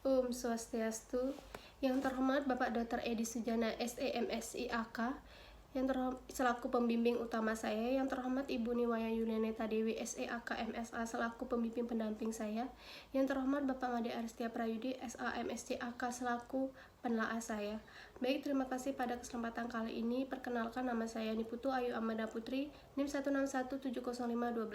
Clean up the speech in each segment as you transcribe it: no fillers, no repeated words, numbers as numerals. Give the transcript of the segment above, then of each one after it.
Om Swastiastu. Yang terhormat Bapak Dr. Edi Sujana SEMSI AK, selaku pembimbing utama saya. Yang terhormat Ibu Niwaya Yulianeta Dewi SEAK MSA selaku pembimbing pendamping saya. Yang terhormat Bapak Made Aristia Prayudi SAMSC AK selaku penelaah saya. Baik, terima kasih pada kesempatan kali ini. Perkenalkan, nama saya Niputu Ayu Amanda Putri, NIM 161705129.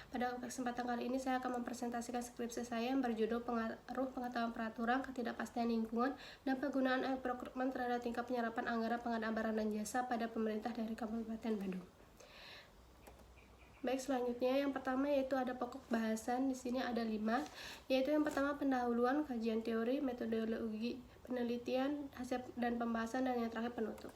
Pada kesempatan kali ini saya akan mempresentasikan skripsi saya yang berjudul Pengaruh Pengetahuan Peraturan, Ketidakpastian Lingkungan, dan Penggunaan Procurement terhadap tingkat penyerapan anggaran pengadaan barang dan jasa pada pemerintah dari Kabupaten Bandung. Baik, selanjutnya yang pertama yaitu ada pokok bahasan. Di sini ada 5, yaitu yang pertama pendahuluan, kajian teori, metodologi penelitian, hasil dan pembahasan, dan yang terakhir penutup.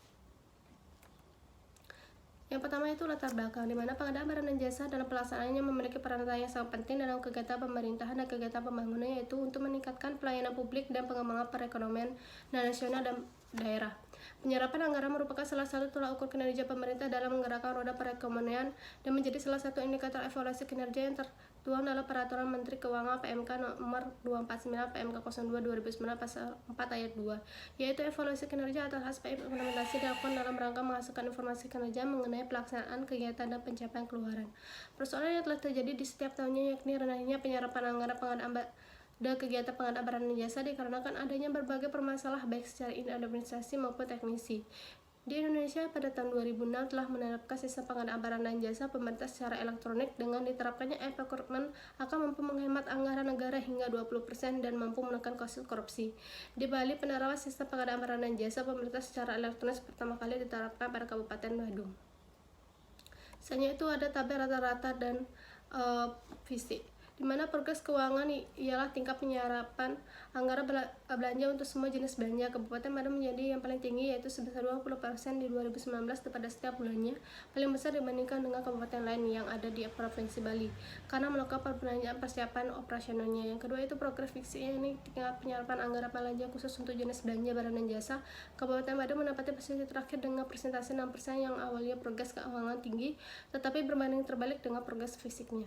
Yang pertama itu latar belakang, di mana pengadaan barang dan jasa dalam pelaksanaannya memiliki peran yang sangat penting dalam kegiatan pemerintahan dan kegiatan pembangunan, yaitu untuk meningkatkan pelayanan publik dan pengembangan perekonomian nasional dan daerah. Penyerapan anggaran merupakan salah satu tolak ukur kinerja pemerintah dalam menggerakkan roda perekonomian dan menjadi salah satu indikator evaluasi kinerja yang tertuang dalam Peraturan Menteri Keuangan PMK nomor 249 PMK 02 2009 pasal 4 ayat 2, yaitu evaluasi kinerja atas aspek implementasi dilakukan dalam rangka menghasilkan informasi kinerja mengenai pelaksanaan kegiatan dan pencapaian keluaran. Persoalan yang telah terjadi di setiap tahunnya yakni rendahnya penyerapan anggaran pengadaan dan kegiatan pengadaan barang dan jasa dikarenakan adanya berbagai permasalahan baik secara administrasi maupun teknisi. Di Indonesia pada tahun 2006 telah menerapkan sistem pengadaan barang dan jasa pemerintah secara elektronik. Dengan diterapkannya e-procurement akan mampu menghemat anggaran negara hingga 20% dan mampu menekan kasus korupsi. Di Bali, penerapan sistem pengadaan barang dan jasa pemerintah secara elektronik pertama kali diterapkan pada Kabupaten Bandung. Selanjutnya itu ada tabel rata-rata dan fisik, di mana progres keuangan ialah tingkat penyerapan anggaran belanja untuk semua jenis belanja. Kabupaten Bandung menjadi yang paling tinggi, yaitu sebesar 20% di 2019 pada setiap bulannya, paling besar dibandingkan dengan kabupaten lain yang ada di Provinsi Bali karena melakukan perbelanjaan persiapan operasionalnya. Yang kedua itu progres fisiknya, ini tingkat penyerapan anggaran belanja khusus untuk jenis belanja barang dan jasa. Kabupaten Bandung menempati posisi terakhir dengan persentase 6% yang awalnya progres keuangan tinggi tetapi berbanding terbalik dengan progres fisiknya.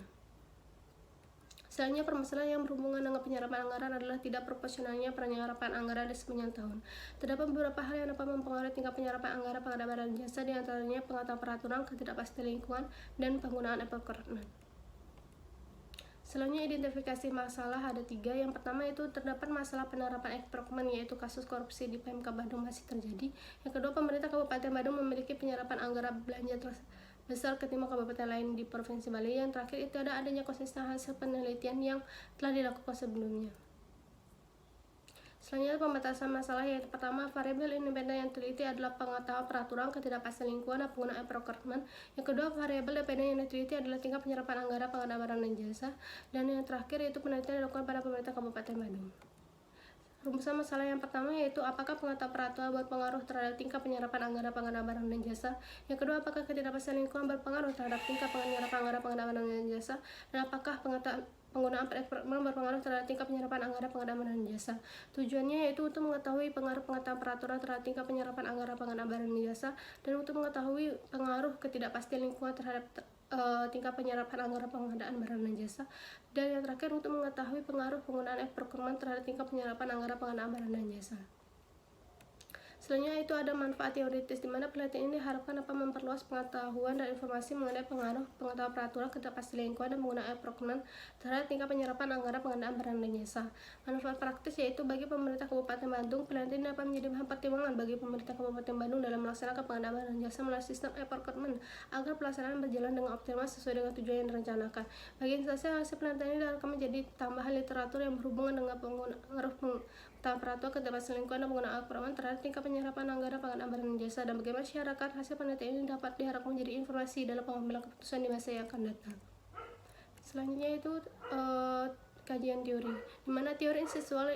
Selanjutnya, permasalahan yang berhubungan dengan penyerapan anggaran adalah tidak proporsionalnya penyerapan anggaran di sepanjang tahun. Terdapat beberapa hal yang dapat mempengaruhi tingkat penyerapan anggaran pengadaan barang dan jasa, di antaranya pengetahuan peraturan, ketidakpastian lingkungan, dan penggunaan e-procurement. Selanjutnya, identifikasi masalah ada 3. Yang pertama itu terdapat masalah penerapan e-procurement, yaitu kasus korupsi di PMK Bandung masih terjadi. Yang kedua, pemerintah Kabupaten Bandung memiliki penyerapan anggaran belanja besar ketimbang kabupaten lain di Provinsi Bali. Yang terakhir itu ada adanya konsistensi hasil penelitian yang telah dilakukan sebelumnya. Selanjutnya, pembatasan masalah, yaitu pertama, variabel independen yang teliti adalah pengetahuan peraturan, ketidakpastian lingkungan, dan penggunaan procurement. Yang kedua, variabel dependen yang diteliti adalah tingkat penyerapan anggaran pengadaan barang dan jasa. Dan yang terakhir yaitu penelitian yang dilakukan pada pemerintah Kabupaten Bandung. Rumusan masalah yang pertama yaitu apakah pengetahuan peraturan berpengaruh terhadap tingkat penyerapan anggaran pengadaan barang dan jasa. Yang kedua, apakah ketidakpastian lingkungan berpengaruh terhadap tingkat penyerapan anggaran pengadaan barang dan jasa. Dan apakah penggunaan e-procurement berpengaruh terhadap tingkat penyerapan anggaran pengadaan barang dan jasa. Tujuannya yaitu untuk mengetahui pengaruh pengetahuan peraturan terhadap tingkat penyerapan anggaran pengadaan barang dan jasa, dan untuk mengetahui pengaruh ketidakpastian lingkungan terhadap tingkat penyerapan anggaran pengadaan barang dan jasa. Dan yang terakhir untuk mengetahui pengaruh penggunaan e-procurement terhadap tingkat penyerapan anggaran pengadaan barang dan jasa. Selanjutnya itu ada manfaat teoritis, di mana penelitian ini diharapkan dapat memperluas pengetahuan dan informasi mengenai pengaruh pengetahuan peraturan, ketidakpastian lingkungan, dan penggunaan e-procurement terhadap tingkat penyerapan anggaran pengadaan barang dan jasa. Manfaat praktis yaitu bagi pemerintah Kabupaten Bandung, penelitian ini dapat menjadi bahan pertimbangan bagi pemerintah Kabupaten Bandung dalam melaksanakan pengadaan barang dan jasa melalui sistem e-procurement agar pelaksanaan berjalan dengan optimal sesuai dengan tujuan yang direncanakan. Bagi instansi, hasil penelitian ini akan menjadi tambahan literatur yang berhubungan dengan pengaruh peraturan, ketidakpastian lingkungan, dan penggunaan e-procurement terhadap tingkat penyerapan anggaran pengadaan barang dan jasa, dan bagaimana masyarakat hasil penelitian ini dapat diharapkan menjadi informasi dalam pengambilan keputusan di masa yang akan datang. Selanjutnya itu kajian teori, di mana teori intelektual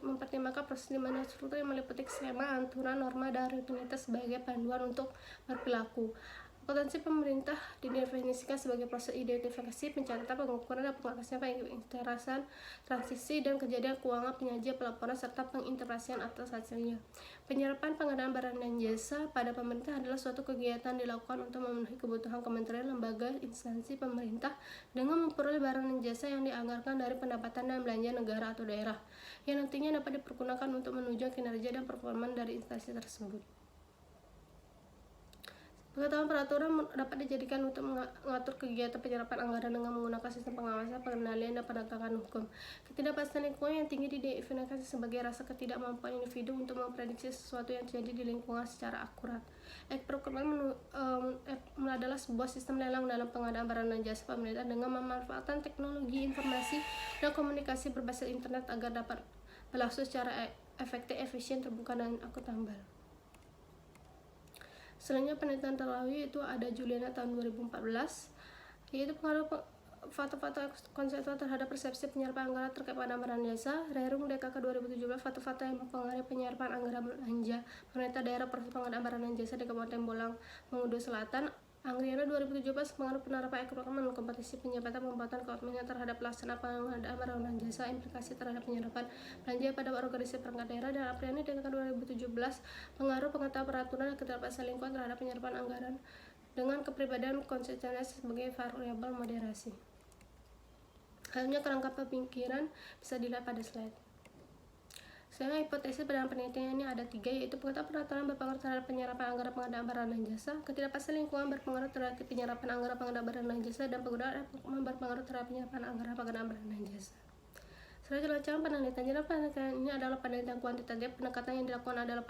mempertimbangkan proses di mana struktur yang meliputi skema, aturan, norma, dan rutinitas sebagai panduan untuk berperilaku. Potensi pemerintah didefinisikan sebagai proses identifikasi, pencatatan, pengukuran, dan pengelasan, penginterasan, transisi, dan kejadian keuangan, penyajian, pelaporan, serta penginterpretasian atas hasilnya. Penyerapan pengadaan barang dan jasa pada pemerintah adalah suatu kegiatan dilakukan untuk memenuhi kebutuhan kementerian, lembaga, instansi pemerintah dengan memperoleh barang dan jasa yang dianggarkan dari pendapatan dan belanja negara atau daerah, yang nantinya dapat dipergunakan untuk menunjang kinerja dan performa dari instansi tersebut. Pengetahuan peraturan dapat dijadikan untuk mengatur kegiatan penyerapan anggaran dengan menggunakan sistem pengawasan, pengendalian, dan penegakan hukum. Ketidakpastian lingkungan yang tinggi didefinisikan sebagai rasa ketidakmampuan individu untuk memprediksi sesuatu yang terjadi di lingkungan secara akurat. Procurement adalah sebuah sistem lelang dalam pengadaan barang dan jasa pemerintah dengan memanfaatkan teknologi informasi dan komunikasi berbasis internet agar dapat berlangsung secara efektif, efisien, terbuka, dan akuntabel. Selanjutnya penelitian terlalu itu ada Juliana tahun 2014, yaitu pengaruh fakta-fakta konseptual terhadap persepsi penyerapan anggaran terkait pengadaan barang jasa. Rerum DKK 2017, fakta-fakta yang mempengaruhi penyerapan anggaran belanja pemerintah daerah proses pengadaan barang dan jasa di Kabupaten Bolang, Mangunkuto Selatan. Anggriana 2017, pengaruh penerapan ekonomi kompetisi penyebatan pembuatan komitmen terhadap pelaksanaan pengadaan barang dan jasa, implikasi terhadap penyerapan belanja pada organisasi perangkat daerah. Dan Apriani DKK 2017, pengaruh pengetahuan peraturan dan ketidakpastian lingkungan terhadap penyerapan anggaran dengan kepribadian konstitusionalitas sebagai variabel moderasi. Halnya kerangka pemikiran bisa dilihat pada slide. Selanjutnya hipotesis dalam penelitian ini ada 3, yaitu pengetahuan peraturan berpengaruh terhadap penyerapan anggaran pengadaan barang dan jasa, ketidakpastian lingkungan berpengaruh terhadap penyerapan anggaran pengadaan barang dan jasa, dan penggunaan berpengaruh terhadap penyerapan anggaran pengadaan barang dan jasa. Selanjutnya rancangan penelitian. Jadi penelitian ini adalah penelitian kuantitatif. Pendekatan yang dilakukan adalah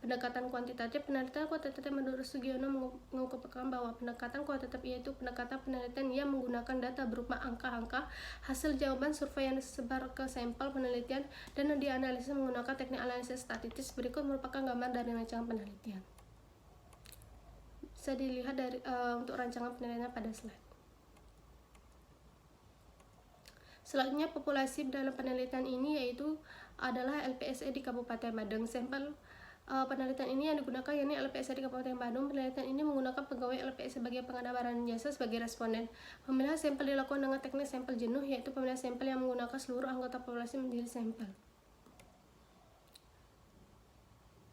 pendekatan kuantitatif. Penelitian kuantitatif menurut Sugiono mengungkapkan bahwa pendekatan kuantitatif yaitu pendekatan penelitian yang menggunakan data berupa angka-angka, hasil jawaban survei yang disebar ke sampel penelitian dan dianalisis menggunakan teknik analisis statistik. Berikut merupakan gambar dari rancangan penelitian. Bisa dilihat dari untuk rancangan penelitian pada slide. Selanjutnya populasi dalam penelitian ini yaitu adalah LPSE di Kabupaten Badung. Sampel penelitian ini yang digunakan yakni LPSE di Kabupaten Badung. Penelitian ini menggunakan pegawai LPSE sebagai pengadaan barang dan jasa sebagai responden. Pemilihan sampel dilakukan dengan teknik sampel jenuh, yaitu pemilihan sampel yang menggunakan seluruh anggota populasi menjadi sampel.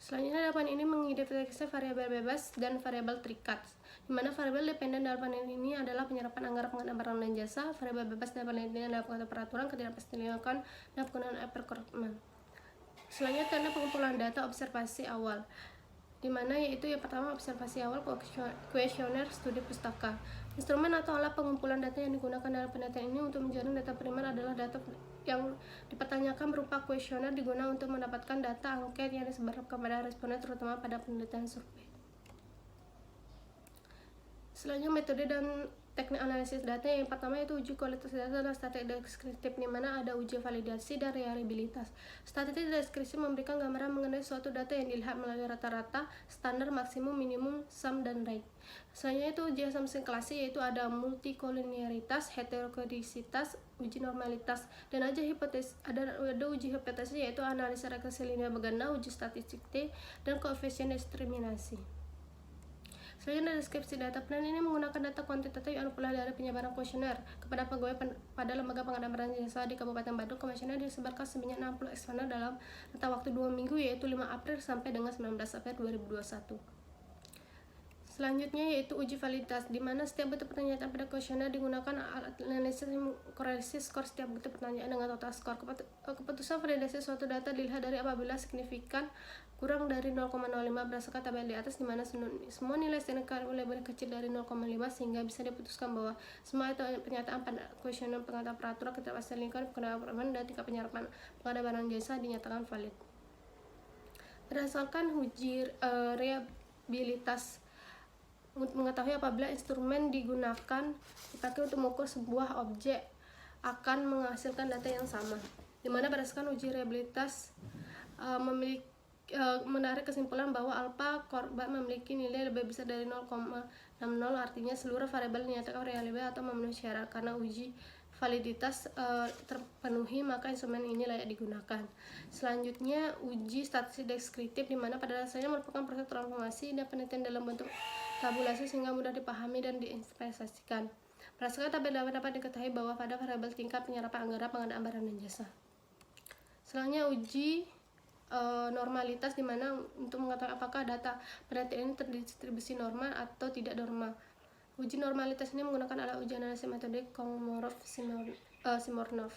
Selanjutnya dapat ini mengidentifikasi variabel bebas dan variabel terikat, di mana variabel dependen dalam penelitian ini adalah penyerapan anggaran pengadaan barang dan jasa. Variabel bebas dalam penelitian adalah pengetahuan peraturan, ketidakpastian lingkungan, dan penggunaan procurement. Selanjutnya tanda pengumpulan data observasi awal, di mana yaitu yang pertama observasi awal, kuesioner studi pustaka. Instrumen atau alat pengumpulan data yang digunakan dalam penelitian ini untuk menjaring data primer adalah data yang dipertanyakan berupa kuesioner digunakan untuk mendapatkan data angket yang disebarkan kepada responden terutama pada penelitian survei. Selanjutnya metode dan teknik analisis data. Yang pertama yaitu uji kualitas data dan statistik deskriptif, di mana ada uji validasi dan reliabilitas. Statistik deskriptif memberikan gambaran mengenai suatu data yang dilihat melalui rata-rata, standar, maksimum, minimum, sum, dan rate. Selanjutnya itu uji asumsi klasik, yaitu ada multikolinearitas, heterokodisitas, uji normalitas, dan ada uji hipotesis yaitu analisa regresi linear berganda, uji statistik T, dan koefisien diskriminasi. Selanjutnya deskripsi data. Penelitian ini menggunakan data kuantitatif yang pula dari penyebaran kuesioner kepada pegawai pada lembaga pengadaan barang jasa di Kabupaten Badung. Kuesioner disebarkan sebanyak 60 eksponen dalam rentang waktu 2 minggu, yaitu 5 April sampai dengan 19 April 2021. Selanjutnya yaitu uji validitas, di mana setiap butir pertanyaan pada kuesioner digunakan alat analisis korelasi skor setiap butir pertanyaan dengan total skor. Keputusan validasi suatu data dilihat dari apabila signifikan kurang dari 0,05 berdasarkan tabel di atas, di mana semua nilai signifikan lebih kecil dari 0,5 sehingga bisa diputuskan bahwa semua itu pernyataan pada kuesioner pengetahuan peraturan, ketidakpastian lingkungan, pengadaan dan tingkat penyerapan pengadaan barang jasa dinyatakan valid. Berdasarkan uji reliabilitas, untuk mengetahui apabila instrumen dipakai untuk mengukur sebuah objek akan menghasilkan data yang sama, di mana berdasarkan uji reliabilitas menarik kesimpulan bahwa alfa korban memiliki nilai lebih besar dari 0,60, artinya seluruh variabel dinyatakan reliable atau memenuhi syarat. Karena uji validitas terpenuhi, maka instrumen ini layak digunakan. Selanjutnya, uji statistik deskriptif, di mana pada dasarnya merupakan proses transformasi dan penelitian dalam bentuk tabulasi sehingga mudah dipahami dan diinvestasikan. Berdasarkan tabel dapat diketahui bahwa pada variabel tingkat penyerapan anggaran pengadaan barang dan jasa. Selanjutnya, uji normalitas, di mana untuk mengetahui apakah data penelitian ini terdistribusi normal atau tidak normal. Uji normalitas ini menggunakan alat uji analisis metode Kolmogorov-Smirnov.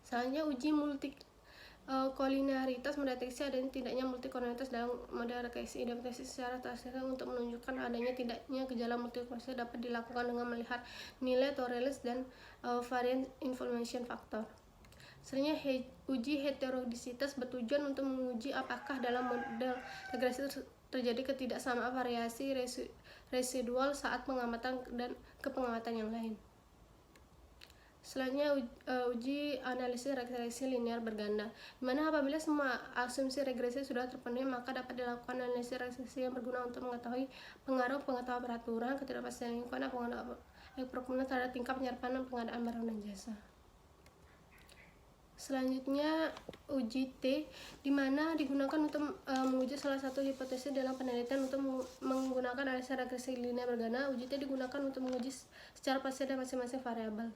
Selanjutnya, uji multikolinearitas mendeteksi adanya tidaknya multikolinearitas dalam model regresi identifikasi secara statistik untuk menunjukkan adanya tidaknya gejala multikolinearitas dapat dilakukan dengan melihat nilai Torelis dan varian information factor. Selanjutnya, uji heterogenisitas bertujuan untuk menguji apakah dalam model regresi terjadi ketidaksamaan variasi residual saat pengamatan dan kepengamatan yang lain. Selanjutnya, uji analisis regresi linear berganda, di mana apabila semua asumsi regresi sudah terpenuhi, maka dapat dilakukan analisis regresi yang berguna untuk mengetahui pengaruh pengetahuan peraturan, ketidakpastian lingkungan, dan pengaruh terhadap tingkat penyerapan dan pengadaan barang dan jasa. Selanjutnya, uji T, di mana digunakan untuk menguji salah satu hipotesis dalam penelitian untuk menggunakan analisis regresi linear berganda. Uji T digunakan untuk menguji secara pasti dan masing-masing variabel.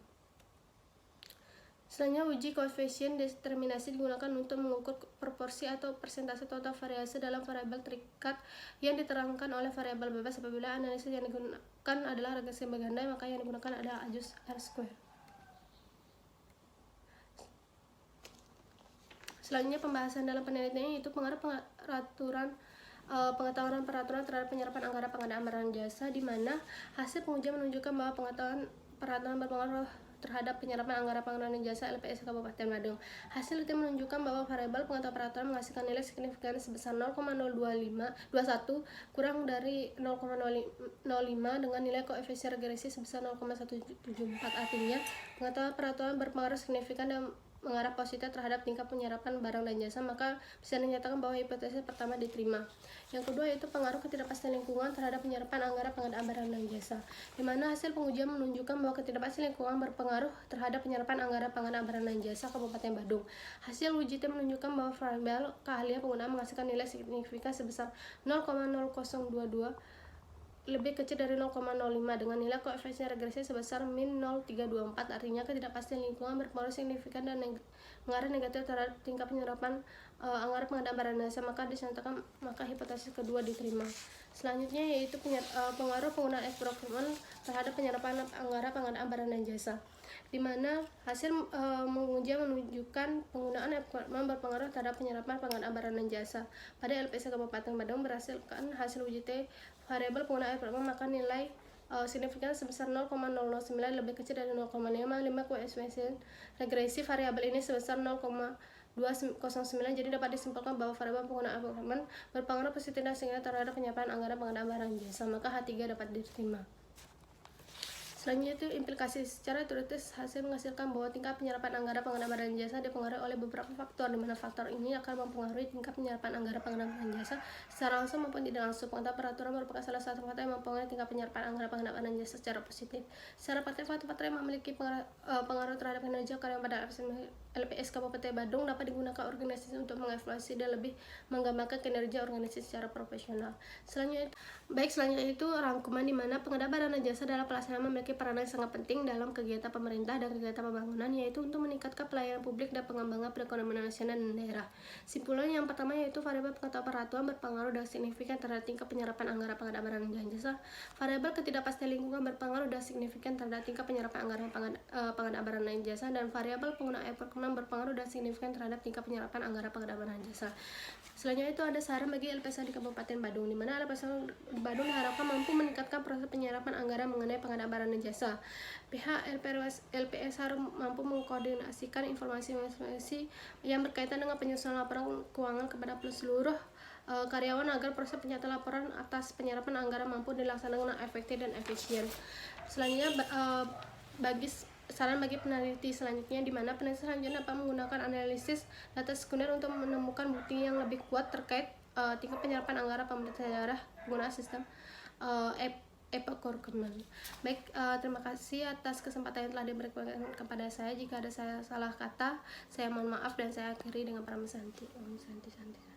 Selanjutnya, uji koefisien determinasi digunakan untuk mengukur proporsi atau persentase total variasi dalam variabel terikat yang diterangkan oleh variabel bebas. Apabila analisis yang digunakan adalah regresi berganda, maka yang digunakan adalah adjust R-square. Selanjutnya, pembahasan dalam penelitian itu pengaruh pengetahuan peraturan terhadap penyerapan anggaran pengadaan barang jasa, di mana hasil pengujian menunjukkan bahwa pengetahuan peraturan berpengaruh terhadap penyerapan anggaran pengadaan jasa LPS Kabupaten Badung. Hasil itu menunjukkan bahwa variabel pengetahuan peraturan menghasilkan nilai signifikan sebesar 0,021 kurang dari 0,05 dengan nilai koefisien regresi sebesar 0,174. Artinya, pengetahuan peraturan berpengaruh signifikan dan mengarah positif terhadap tingkat penyerapan barang dan jasa, maka bisa dinyatakan bahwa hipotesis pertama diterima. Yang kedua yaitu pengaruh ketidakpastian lingkungan terhadap penyerapan anggaran pengadaan barang dan jasa, di mana hasil pengujian menunjukkan bahwa ketidakpastian lingkungan berpengaruh terhadap penyerapan anggaran pengadaan barang dan jasa Kabupaten Badung. Hasil uji T menunjukkan bahwa variabel keahlian penggunaan menghasilkan nilai signifikan sebesar 0,0022 lebih kecil dari 0,05 dengan nilai koefisien regresi sebesar min 0,324. Artinya, ketidakpastian lingkungan berpengaruh signifikan dan mengarah negatif terhadap tingkat penyerapan anggaran pengadaan barang dan jasa, maka hipotesis kedua diterima. Selanjutnya yaitu pengaruh penggunaan procurement terhadap penyerapan anggaran pengadaan barang dan jasa, di mana hasil pengujian menunjukkan penggunaan procurement berpengaruh terhadap penyerapan pengadaan barang dan jasa. Pada LPS Kabupaten Badung berdasarkan hasil uji T variabel penggunaan procurement, maka nilai signifikan sebesar 0,009 lebih kecil dari 0,5 koefisien regresi variabel ini sebesar 0,209. Jadi dapat disimpulkan bahwa variabel penggunaan procurement berpengaruh positif dan signifikan terhadap penyerapan anggaran pengadaan barang jasa, maka H3 dapat diterima. Selanjutnya itu implikasi. Secara teoritis, hasil menghasilkan bahwa tingkat penyerapan anggaran pengadaan barang dan jasa dipengaruhi oleh beberapa faktor, di mana faktor ini akan mempengaruhi tingkat penyerapan anggaran pengadaan barang dan jasa secara langsung maupun tidak langsung. Pengetahuan peraturan merupakan salah satu faktor yang mempengaruhi tingkat penyerapan anggaran pengadaan barang dan jasa secara positif. Secara praktik, faktor-faktor yang memiliki pengaruh terhadap kinerja karyawan pada LPS Kabupaten Badung dapat digunakan organisasi untuk mengevaluasi dan lebih menggambarkan kinerja organisasi secara profesional. Selanjutnya itu rangkuman, di mana pengadaan barang dan jasa dalam pelaksanaan memiliki peranan sangat penting dalam kegiatan pemerintah dan kegiatan pembangunan, yaitu untuk meningkatkan pelayanan publik dan pengembangan perekonomian nasional dan daerah. Simpulan yang pertama yaitu variabel pengetahuan peraturan berpengaruh dan signifikan terhadap tingkat penyerapan anggaran pengadaan barang dan jasa. Variabel ketidakpastian lingkungan berpengaruh dan signifikan terhadap tingkat penyerapan anggaran pengadaan barang dan jasa, dan variabel penggunaan procurement berpengaruh dan signifikan terhadap tingkat penyerapan anggaran pengadaan barang dan jasa. Selanjutnya itu ada saran bagi LPSA di Kabupaten Badung, di mana LPSA di Badung diharapkan mampu meningkatkan proses penyerapan anggaran mengenai pengadaan barang dan jasa. Pihak LPS harus mampu mengkoordinasikan informasi yang berkaitan dengan penyusunan laporan keuangan kepada seluruh karyawan agar proses penyataan laporan atas penyerapan anggaran mampu dilaksanakan dengan efektif dan efisien. Selanjutnya saran bagi peneliti selanjutnya, di mana peneliti selanjutnya dapat menggunakan analisis data sekunder untuk menemukan bukti yang lebih kuat terkait tingkat penyerapan anggaran pemerintah daerah penggunaan sistem Baik, terima kasih atas kesempatan yang telah diberikan kepada saya. Jika ada saya salah kata, saya mohon maaf dan saya akhiri dengan Paramasanti. Om Santi Santi.